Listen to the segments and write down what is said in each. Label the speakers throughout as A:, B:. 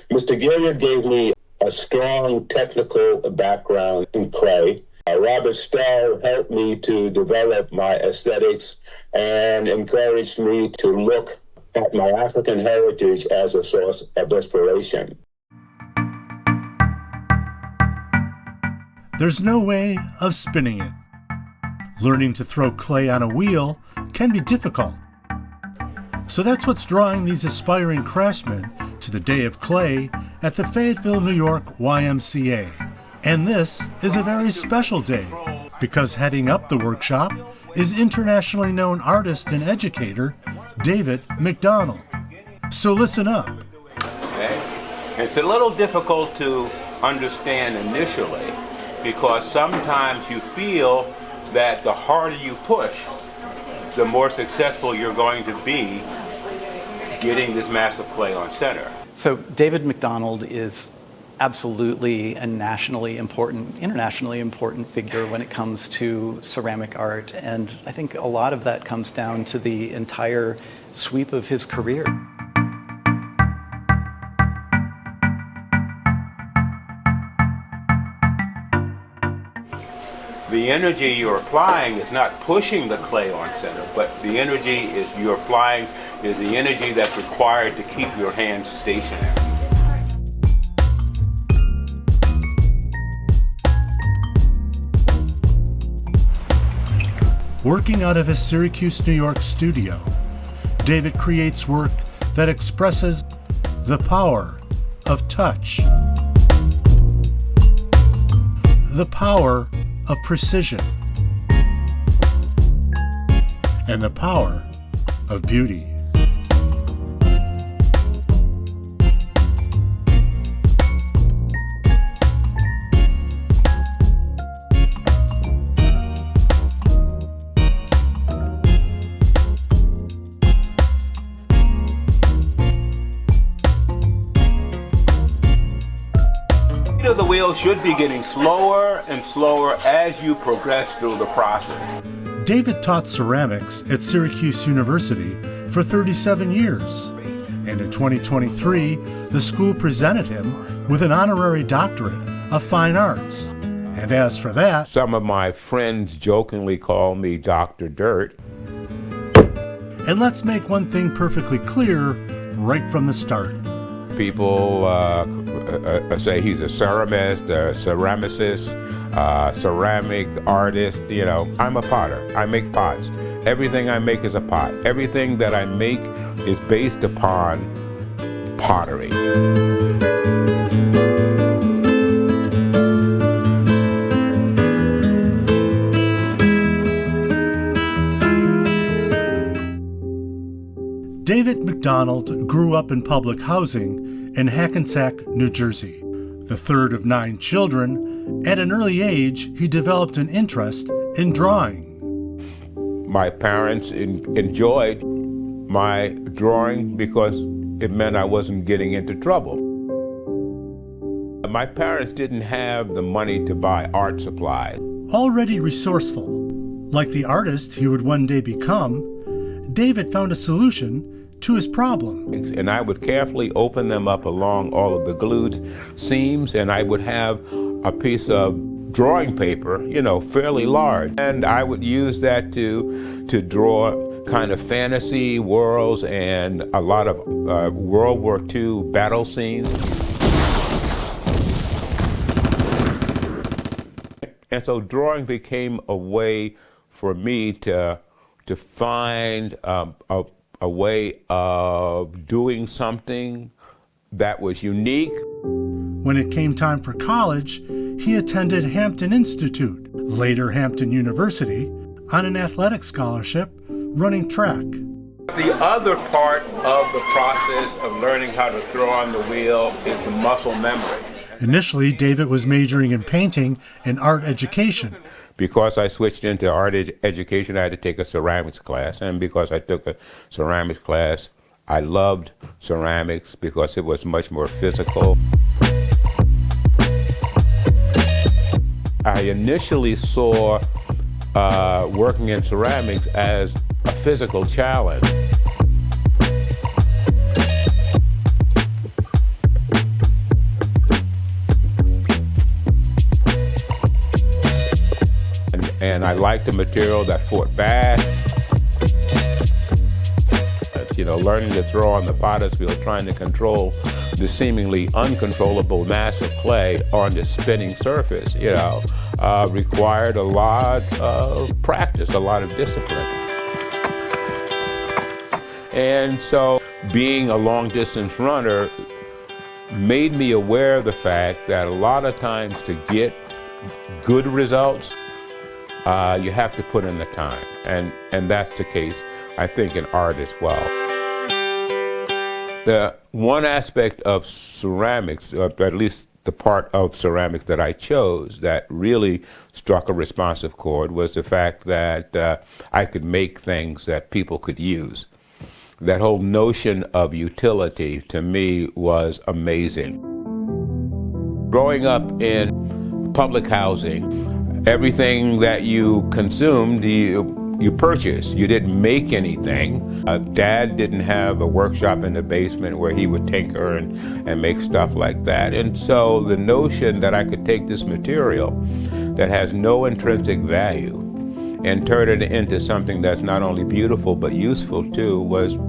A: Mr. Gilliard gave me a strong technical background in clay. Robert Stowe helped me to develop my aesthetics and encouraged me to look at my African heritage as a source of inspiration.
B: There's no way of spinning it. Learning to throw clay on a wheel can be difficult. So that's what's drawing these aspiring craftsmen to the Day of Clay at the Fayetteville, New York YMCA. And this is a very special day because heading up the workshop is internationally known artist and educator David Macdonald. So listen up.
C: Okay. It's a little difficult to understand initially because sometimes you feel that the harder you push, the more successful you're going to be getting this mass of clay on center.
D: So David Macdonald is absolutely a nationally important, internationally important figure when it comes to ceramic art, and I think a lot of that comes down to the entire sweep of his career.
C: The energy you're applying is not pushing the clay on center, but the energy you're applying is the energy that's required to keep your hands stationary.
B: Working out of his Syracuse, New York studio, David creates work that expresses the power of touch, the power of precision, and the power of beauty.
C: The wheel should be getting slower and slower as you progress through the process.
B: David taught ceramics at Syracuse University for 37 years, and in 2023, the school presented him with an honorary doctorate of fine arts. And as for that,
C: some of my friends jokingly call me Dr. Dirt.
B: And let's make one thing perfectly clear right from the start.
C: People say he's a ceramist, a ceramicist, ceramic artist. You know, I'm a potter. I make pots. Everything I make is a pot. Everything that I make is based upon pottery.
B: David Macdonald grew up in public housing in Hackensack, New Jersey. The third of 9 children, at an early age, he developed an interest in drawing.
C: My parents enjoyed my drawing because it meant I wasn't getting into trouble. My parents didn't have the money to buy art supplies.
B: Already resourceful, like the artist he would one day become, David found a solution to his problem.
C: And I would carefully open them up along all of the glued seams, and I would have a piece of drawing paper, you know, fairly large. And I would use that to draw kind of fantasy worlds and a lot of World War II battle scenes. And so drawing became a way for me to find a way of doing something that was unique.
B: When it came time for college, he attended Hampton Institute, later Hampton University, on an athletic scholarship, running track.
C: The other part of the process of learning how to throw on the wheel is the muscle memory.
B: Initially, David was majoring in painting and art education.
C: Because I switched into art education, I had to take a ceramics class. And because I took a ceramics class, I loved ceramics because it was much more physical. I initially saw working in ceramics as a physical challenge. And I liked the material that fought back. Learning to throw on the potter's wheel, trying to control the seemingly uncontrollable mass of clay on the spinning surface, required a lot of practice, a lot of discipline. And so being a long-distance runner made me aware of the fact that a lot of times to get good results, you have to put in the time. And that's the case, I think, in art as well. The one aspect of ceramics, or at least the part of ceramics that I chose that really struck a responsive chord, was the fact that I could make things that people could use. That whole notion of utility, to me, was amazing. Growing up in public housing, everything that you consumed, you purchased. You didn't make anything. Dad didn't have a workshop in the basement where he would tinker and make stuff like that. And so the notion that I could take this material that has no intrinsic value and turn it into something that's not only beautiful but useful too was,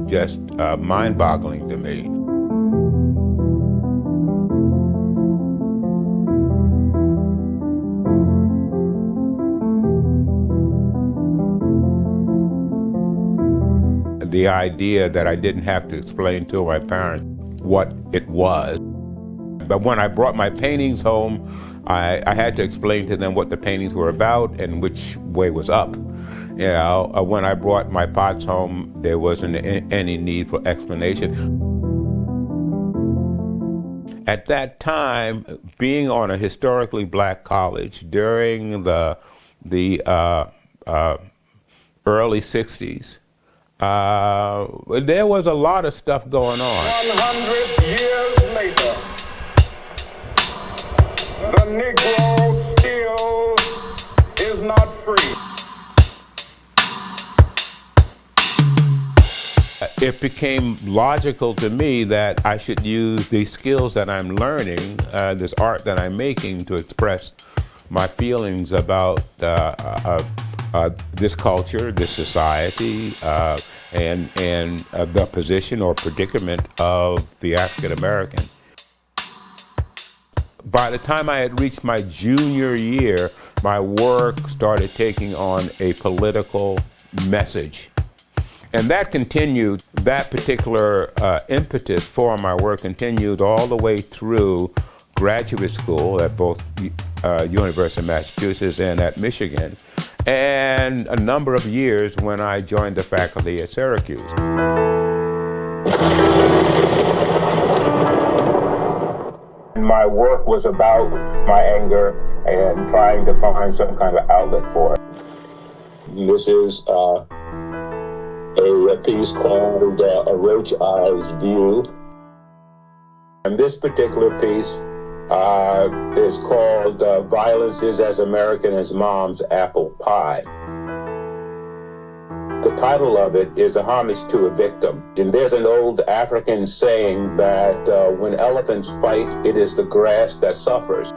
C: just mind-boggling to me. The idea that I didn't have to explain to my parents what it was. But when I brought my paintings home, I had to explain to them what the paintings were about and which way was up. When I brought my pots home, there wasn't any need for explanation. At that time, being on a historically black college during the early 60s, there was a lot of stuff going on.
E: 100 years later, the Negro still is not free.
C: It became logical to me that I should use these skills that I'm learning, this art that I'm making, to express my feelings about this culture, this society, and the position or predicament of the African American. By the time I had reached my junior year, my work started taking on a political message. And that continued, that particular impetus for my work continued all the way through graduate school at both University of Massachusetts and at Michigan, and a number of years when I joined the faculty at Syracuse.
A: My work was about my anger and trying to find some kind of outlet for it. This is a piece called A Roach Eye's View. And this particular piece is called Violence is as American as Mom's Apple Pie. The title of it is a homage to a victim. And there's an old African saying that when elephants fight, it is the grass that suffers.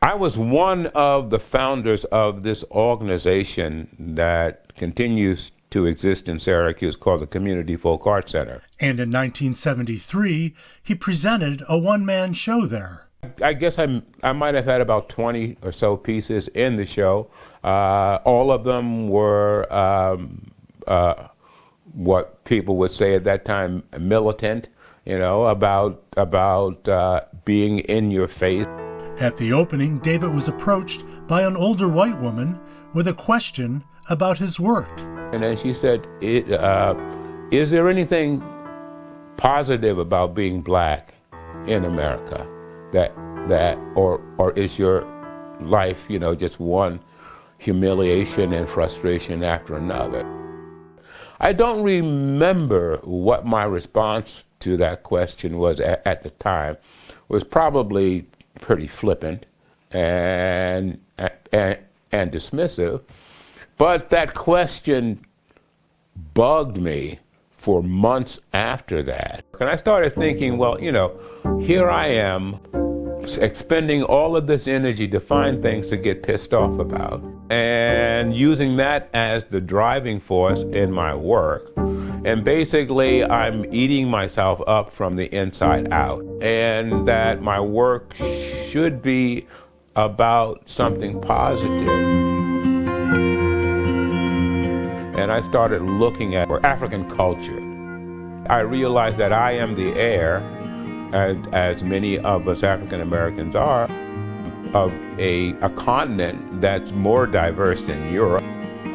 C: I was one of the founders of this organization that continues to exist in Syracuse called the Community Folk Art Center.
B: And in 1973, he presented a one-man show there.
C: I guess I might have had about 20 or so pieces in the show. All of them were what people would say at that time militant, about being in your face.
B: At the opening, David was approached by an older white woman with a question about his work.
C: And then she said, is there anything positive about being black in America? Or is your life, just one humiliation and frustration after another? I don't remember what my response to that question was at the time. It was probably pretty flippant and dismissive, but that question bugged me for months after that. And I started thinking, well, here I am, expending all of this energy to find things to get pissed off about, and using that as the driving force in my work. And basically, I'm eating myself up from the inside out, and that my work should be about something positive. And I started looking at African culture. I realized that I am the heir, as many of us African Americans are, of a continent that's more diverse than Europe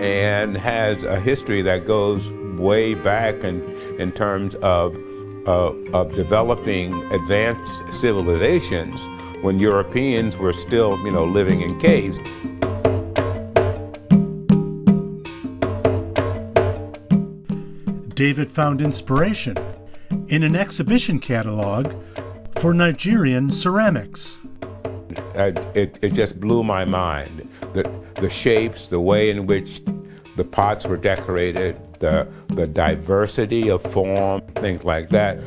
C: and has a history that goes way back in terms of developing advanced civilizations when Europeans were still, living in caves.
B: David found inspiration in an exhibition catalog for Nigerian ceramics.
C: It just blew my mind. The shapes, the way in which the pots were decorated, the diversity of form, things like that.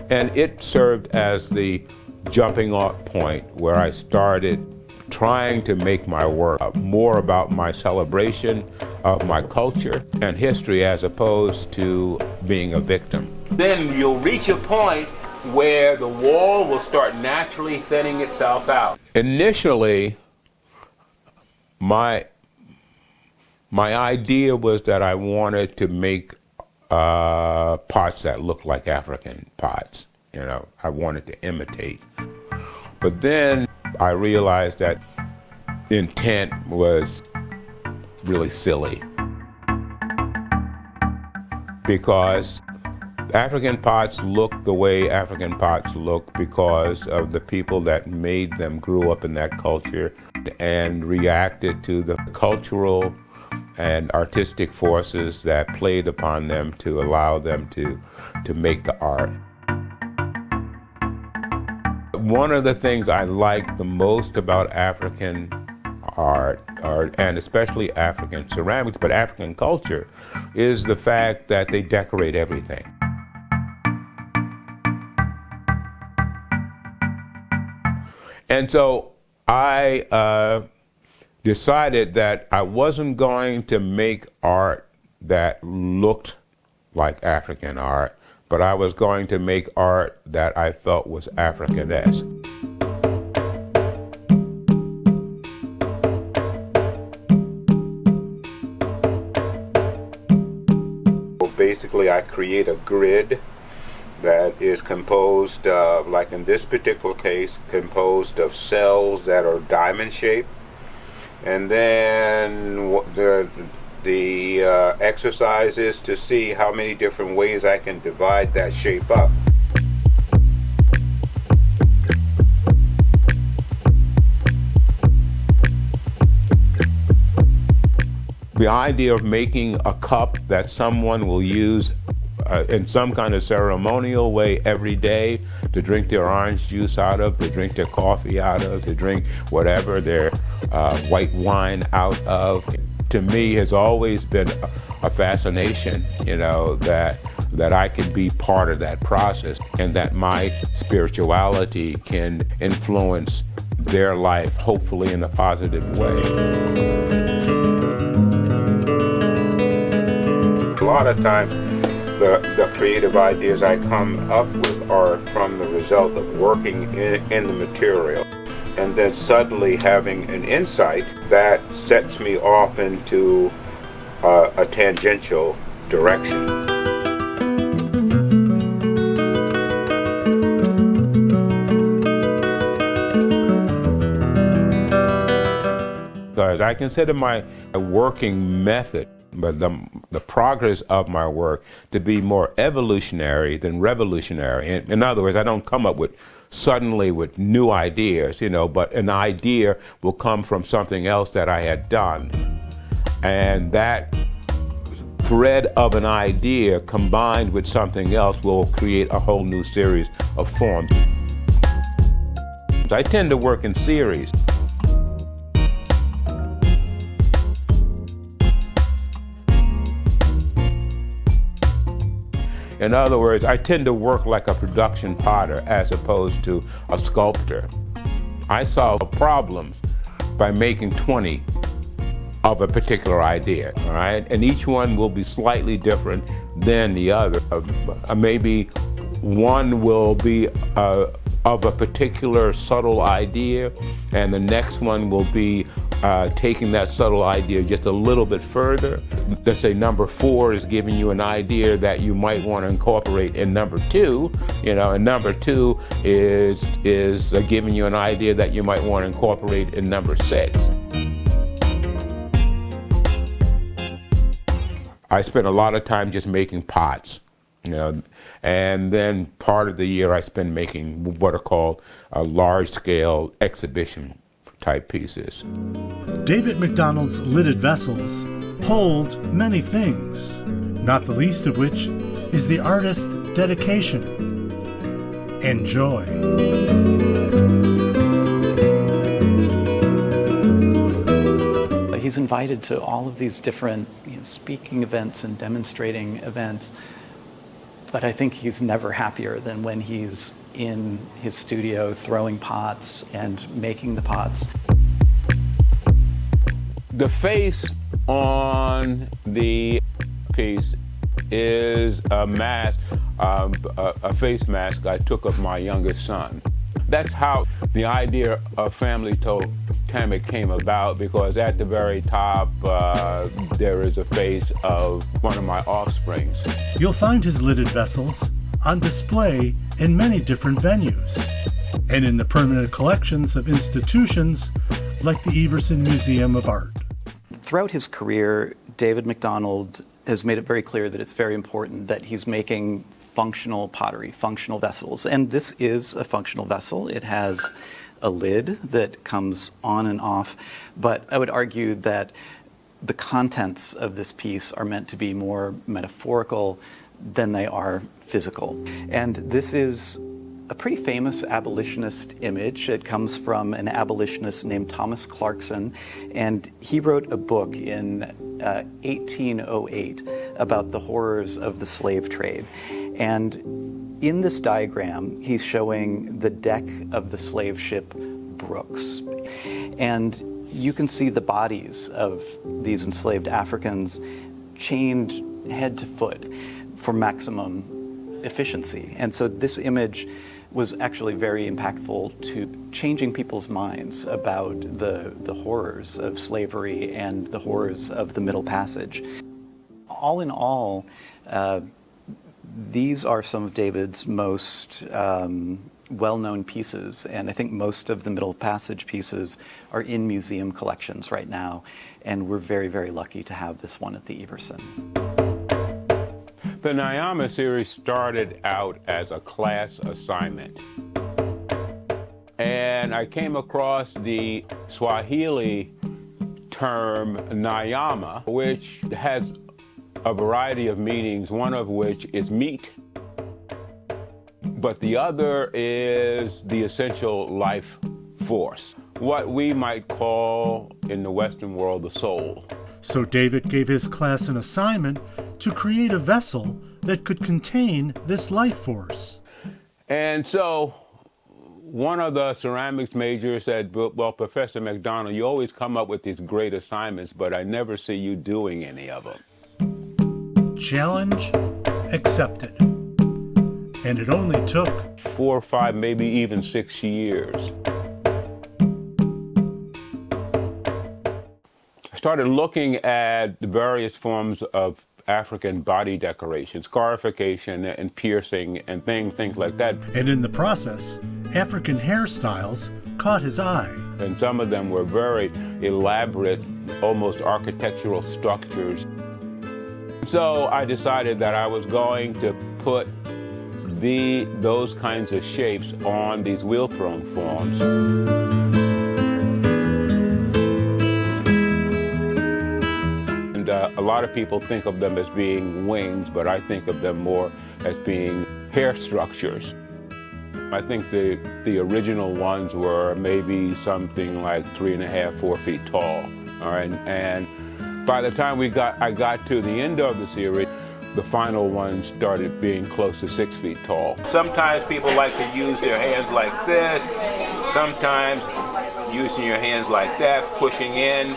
C: And it served as the jumping off point where I started trying to make my work more about my celebration of my culture and history as opposed to being a victim. Then you'll reach a point where the wall will start naturally thinning itself out. Initially, my idea was that I wanted to make pots that looked like African pots. I wanted to imitate. But then I realized that intent was really silly, because African pots look the way African pots look because of the people that made them grew up in that culture and reacted to the cultural and artistic forces that played upon them to allow them to make the art. One of the things I like the most about African art, and especially African ceramics, but African culture, is the fact that they decorate everything. And so I decided that I wasn't going to make art that looked like African art, but I was going to make art that I felt was African-esque. Basically, I create a grid that is composed of, like in this particular case, composed of cells that are diamond shaped. And then the exercise is to see how many different ways I can divide that shape up. The idea of making a cup that someone will use in some kind of ceremonial way every day to drink their orange juice out of, to drink their coffee out of, to drink whatever their white wine out of, to me has always been a fascination, that I can be part of that process and that my spirituality can influence their life, hopefully in a positive way. A lot of times, the creative ideas I come up with are from the result of working in the material, and then suddenly having an insight that sets me off into a tangential direction. As I consider my working method, but the progress of my work to be more evolutionary than revolutionary. In other words, I don't come up suddenly with new ideas, but an idea will come from something else that I had done. And that thread of an idea combined with something else will create a whole new series of forms. I tend to work in series. In other words, I tend to work like a production potter as opposed to a sculptor. I solve problems by making 20 of a particular idea, all right? And each one will be slightly different than the other. Maybe one will be of a particular subtle idea, and the next one will be taking that subtle idea just a little bit further. Let's say number 4 is giving you an idea that you might want to incorporate in number 2, and number 2 is giving you an idea that you might want to incorporate in number 6. I spent a lot of time just making pots, and then part of the year I spend making what are called large-scale exhibition-type pieces.
B: David Macdonald's lidded vessels hold many things, not the least of which is the artist's dedication and joy.
D: He's invited to all of these different speaking events and demonstrating events, but I think he's never happier than when he's in his studio throwing pots and making the pots.
C: The face on the piece is a mask, a face mask I took of my youngest son. That's how the idea of family totemic came about, because at the very top there is a face of one of my offsprings.
B: You'll find his lidded vessels on display in many different venues and in the permanent collections of institutions like the Everson Museum of Art.
D: Throughout his career, David Macdonald has made it very clear that it's very important that he's making functional pottery, functional vessels. And this is a functional vessel. It has a lid that comes on and off, but I would argue that the contents of this piece are meant to be more metaphorical than they are physical. And this is a pretty famous abolitionist image. It comes from an abolitionist named Thomas Clarkson, and he wrote a book in 1808 about the horrors of the slave trade. And in this diagram, he's showing the deck of the slave ship Brooks. And you can see the bodies of these enslaved Africans chained head to foot for maximum efficiency. And so this image was actually very impactful to changing people's minds about the horrors of slavery and the horrors of the Middle Passage. All in all, these are some of David's most well-known pieces, and I think most of the Middle Passage pieces are in museum collections right now, and we're very, very lucky to have this one at the Everson.
C: The Nyama series started out as a class assignment, and I came across the Swahili term Nyama, which has a variety of meanings, one of which is meat, but the other is the essential life force, what we might call in the Western world the soul.
B: So David gave his class an assignment to create a vessel that could contain this life force.
C: And so one of the ceramics majors said, well, Professor Macdonald, you always come up with these great assignments, but I never see you doing any of them.
B: Challenge accepted. And it only took
C: 4 or 5, maybe even 6 years. I started looking at the various forms of African body decoration, scarification and piercing and things like that.
B: And in the process, African hairstyles caught his eye.
C: And some of them were very elaborate, almost architectural structures. So I decided that I was going to put those kinds of shapes on these wheel-thrown forms. And a lot of people think of them as being wings, but I think of them more as being hair structures. I think the original ones were maybe something like 3.5, 4 feet tall. All right, and by the time I got to the end of the series, The final one started being close to 6 feet tall. Sometimes people like to use their hands like this, sometimes using your hands like that, pushing in,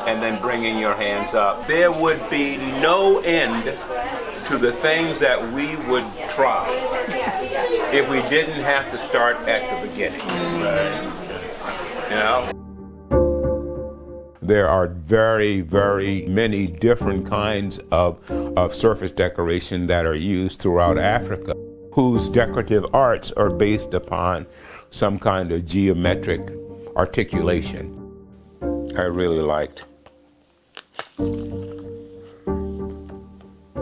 C: and then bringing your hands up. There would be no end to the things that we would try if we didn't have to start at the beginning. You know? There are very, very many different kinds of surface decoration that are used throughout Africa, whose decorative arts are based upon some kind of geometric articulation. I really liked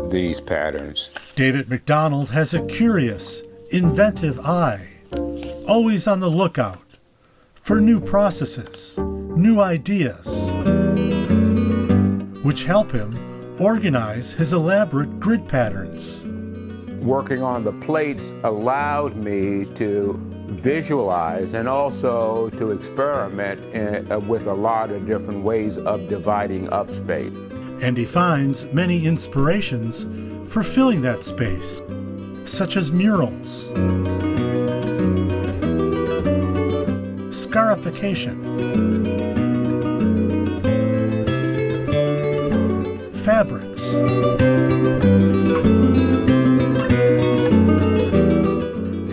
C: these patterns.
B: David Macdonald has a curious, inventive eye, always on the lookout for new processes, new ideas, which help him organize his elaborate grid patterns.
C: Working on the plates allowed me to visualize and also to experiment with a lot of different ways of dividing up space.
B: And he finds many inspirations for filling that space, such as murals, scarification, fabrics,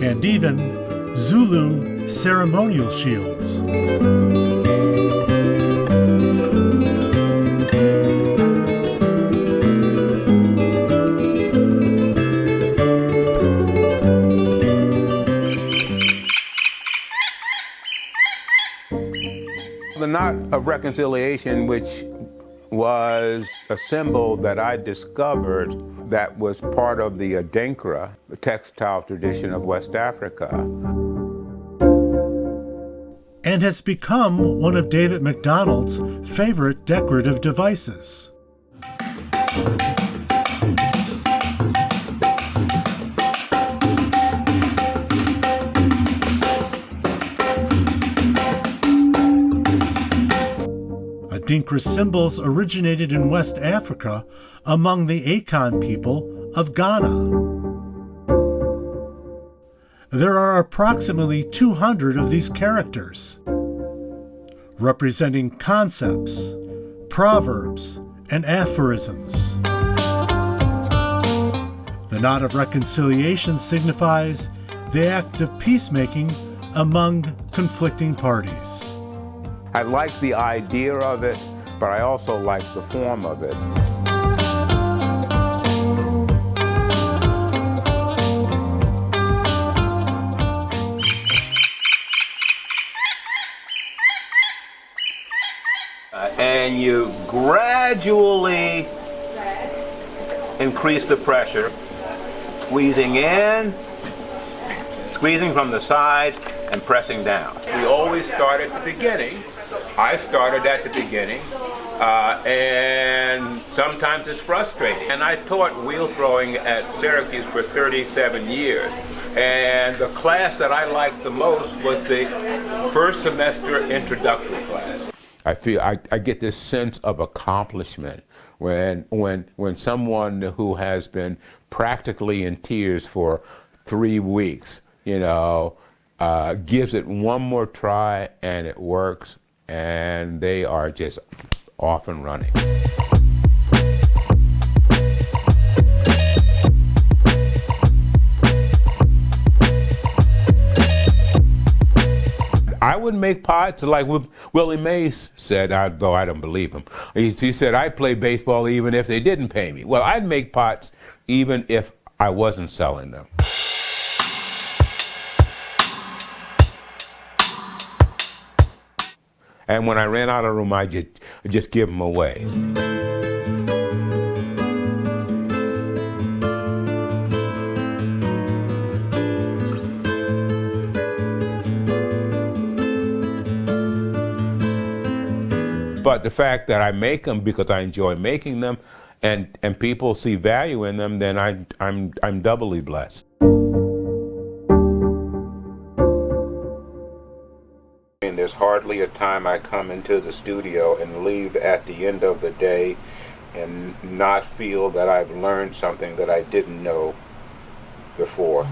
B: and even Zulu ceremonial shields.
C: The knot of reconciliation, which was a symbol that I discovered that was part of the Adinkra, the textile tradition of West Africa.
B: And has become one of David Macdonald's favorite decorative devices. Adinkra symbols originated in West Africa among the Akan people of Ghana. There are approximately 200 of these characters, representing concepts, proverbs, and aphorisms. The knot of reconciliation signifies the act of peacemaking among conflicting parties.
C: I like the idea of it, but I also like the form of it. And you gradually increase the pressure, squeezing in, squeezing from the sides, and pressing down. We always start at the beginning. I started at the beginning, and sometimes it's frustrating. And I taught wheel throwing at Syracuse for 37 years. And the class that I liked the most was the first semester introductory class. I feel I get this sense of accomplishment when someone who has been practically in tears for 3 weeks, gives it one more try and it works, and they are just off and running. I would make pots like Willie Mays said, though I don't believe him. He said, I'd play baseball even if they didn't pay me. Well, I'd make pots even if I wasn't selling them. And when I ran out of room, I just give them away. But the fact that I make them because I enjoy making them, and people see value in them, then I'm doubly blessed. There's hardly a time I come into the studio and leave at the end of the day and not feel that I've learned something that I didn't know before.